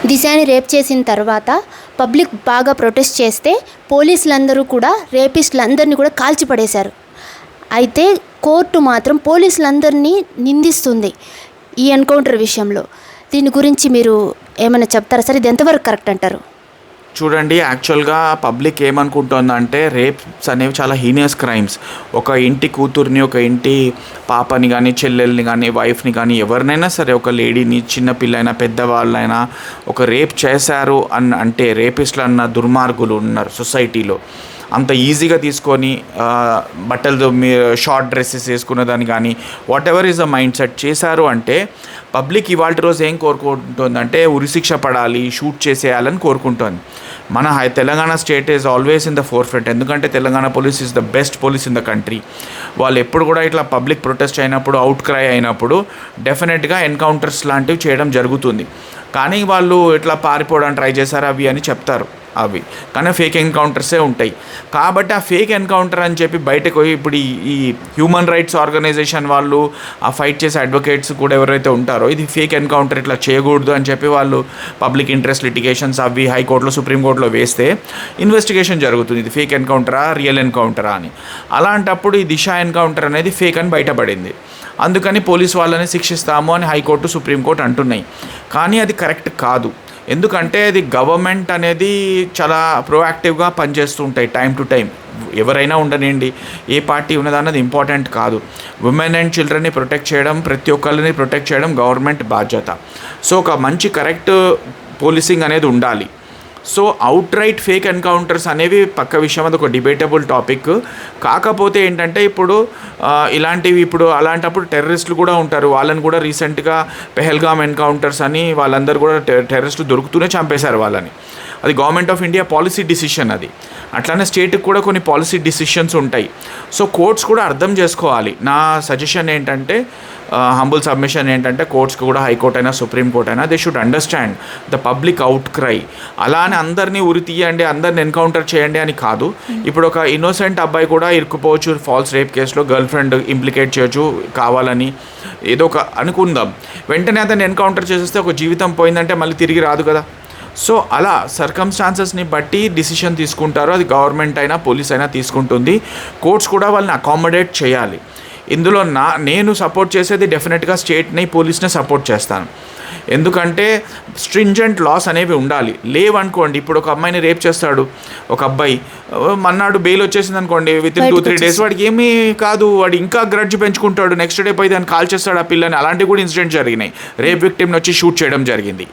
Dishani rape చేసిన తర్వాత public బాగా ప్రొటెస్ట్ చేస్తే పోలీసులందరూ కూడా రేపిస్టులందరినీ కూడా కాల్చిపడేశారు. అయితే కోర్టు మాత్రం పోలీసులందరినీ నిందిస్తుంది ఈ ఎన్కౌంటర్ విషయంలో. దీని గురించి మీరు ఏమైనా చెప్తారా సార్? ఇది ఎంతవరకు కరెక్ట్ అంటారు? చూడండి, యాక్చువల్గా పబ్లిక్ ఏమనుకుంటుందంటే రేప్స్ అనేవి చాలా హీనియస్ క్రైమ్స్. ఒక ఇంటి కూతుర్ని, ఒక ఇంటి పాపని కానీ, చెల్లెల్ని కానీ, వైఫ్ని కానీ, ఎవరినైనా సరే, ఒక లేడీని, చిన్న పిల్లైనా పెద్దవాళ్ళైనా ఒక రేప్ చేశారు అంటే రేపిస్టులు అన్న దుర్మార్గులు ఉన్నారు సొసైటీలో. అంత ఈజీగా తీసుకొని బట్టలు షార్ట్ డ్రెస్సెస్ వేసుకున్నదాన్ని కానీ what ever is the mind set చేశారు అంటే పబ్లిక్ ఇవాళ రోజు ఏం కోరుకుంటుందంటే ఉరిశిక్ష పడాలి, షూట్ చేసేయాలని కోరుకుంటుంది. మన Telangana state is always in the forefront. ఎందుకంటే Telangana police is the best police in the country. వాళ్ళు ఎప్పుడు కూడా ఇట్లా పబ్లిక్ ప్రొటెస్ట్ అయినప్పుడు, అవుట్ క్రై అయినప్పుడు డెఫినెట్గా ఎన్కౌంటర్స్ లాంటివి చేయడం జరుగుతుంది. కానీ వాళ్ళు ఇట్లా పారిపోవడానికి ట్రై చేశారు అవి అని చెప్తారు. అవి కానీ ఫేక్ ఎన్కౌంటర్సే ఉంటాయి. కాబట్టి ఆ ఫేక్ ఎన్కౌంటర్ అని చెప్పి బయటకు పోయి ఇప్పుడు ఈ హ్యూమన్ రైట్స్ ఆర్గనైజేషన్ వాళ్ళు, ఆ ఫైట్ చేసే అడ్వకేట్స్ కూడా ఎవరైతే ఉంటారో ఇది ఫేక్ ఎన్కౌంటర్ ఇట్లా చేయకూడదు అని చెప్పి వాళ్ళు పబ్లిక్ ఇంట్రెస్ట్ లిటిగేషన్స్ అవి హైకోర్టులో, సుప్రీంకోర్టులో వేస్తే ఇన్వెస్టిగేషన్ జరుగుతుంది. ఇది ఫేక్ ఎన్కౌంటరా, రియల్ ఎన్కౌంటరా అని. అలాంటప్పుడు ఈ దిశ ఎన్కౌంటర్ అనేది ఫేక్ అని బయటపడింది. అందుకని పోలీసు వాళ్ళని శిక్షిస్తాము అని హైకోర్టు, సుప్రీంకోర్టు అంటున్నాయి. కానీ అది కరెక్ట్ కాదు. ఎందుకంటే అది గవర్నమెంట్ అనేది చాలా ప్రోయాక్టివ్గా పనిచేస్తూ ఉంటాయి టైం టు టైం. ఎవరైనా ఉండనండి, ఏ పార్టీ ఉన్నదన్నది ఇంపార్టెంట్ కాదు. ఉమెన్ అండ్ చిల్డ్రన్ని ప్రొటెక్ట్ చేయడం, ప్రతి ఒక్కరిని ప్రొటెక్ట్ చేయడం గవర్నమెంట్ బాధ్యత. సో ఒక మంచి కరెక్ట్ పోలీసింగ్ అనేది ఉండాలి. So out right fake encounters అనేవి పక్క విషయం, అది ఒక డిబేటబుల్ టాపిక్. కాకపోతే ఏంటంటే ఇప్పుడు ఇలాంటివి ఇప్పుడు అలాంటప్పుడు టెర్రరిస్టులు కూడా ఉంటారు. వాళ్ళని కూడా రీసెంట్గా పెహల్గామ్ ఎన్కౌంటర్స్ అని వాళ్ళందరూ కూడా టెర్రరిస్టులు దొరుకుతూనే చంపేశారు వాళ్ళని. అది government of India policy decision అది. అట్లానే స్టేట్కి కూడా కొన్ని పాలసీ డిసిషన్స్ ఉంటాయి. సో కోర్ట్స్ కూడా అర్థం చేసుకోవాలి. నా సజెషన్ ఏంటంటే, హంబుల్ సబ్మిషన్ ఏంటంటే, కోర్ట్స్కి కూడా హైకోర్ట్ అయినా సుప్రీంకోర్ట్ అయినా they should understand the public out cry. అలానే అందరినీ ఉరి తీయండి, అందరిని ఎన్కౌంటర్ చేయండి అని కాదు. ఇప్పుడు ఒక ఇన్నోసెంట్ అబ్బాయి కూడా ఇరుక్కుపోవచ్చు ఫాల్స్ రేప్ కేసులో, గర్ల్ ఫ్రెండ్ ఇంప్లికేట్ చేయొచ్చు కావాలని, ఏదో ఒక అనుకుందాం. వెంటనే అతన్ని ఎన్కౌంటర్ చేసేస్తే ఒక జీవితం పోయిందంటే మళ్ళీ తిరిగి రాదు కదా. సో అలా సర్కమ్స్టాన్సెస్ని బట్టి డిసిషన్ తీసుకుంటారు. అది గవర్నమెంట్ అయినా పోలీస్ అయినా తీసుకుంటుంది. కోర్ట్స్ కూడా వాళ్ళని అకామిడేట్ చేయాలి. ఇందులో నేను సపోర్ట్ చేసేది డెఫినెట్గా స్టేట్ని, పోలీస్ని సపోర్ట్ చేస్తాను. ఎందుకంటే స్ట్రింజెంట్ లాస్ అనేవి ఉండాలి. లేవనుకోండి, ఇప్పుడు ఒక అమ్మాయిని రేప్ చేస్తాడు ఒక అబ్బాయి, మన్నాడు బెయిల్ వచ్చేసింది అనుకోండి, విత్ ఇన్ 2-3 days వాడికి ఏమీ కాదు, వాడు ఇంకా గ్రడ్జ్ పెంచుకుంటాడు. నెక్స్ట్ డే పోయి దాన్ని కాల్ చేస్తాడు ఆ పిల్లని. అలాంటివి కూడా ఇన్సిడెంట్ జరిగినాయి. రేప్ విక్టిమ్ని వచ్చి షూట్ చేయడం జరిగింది.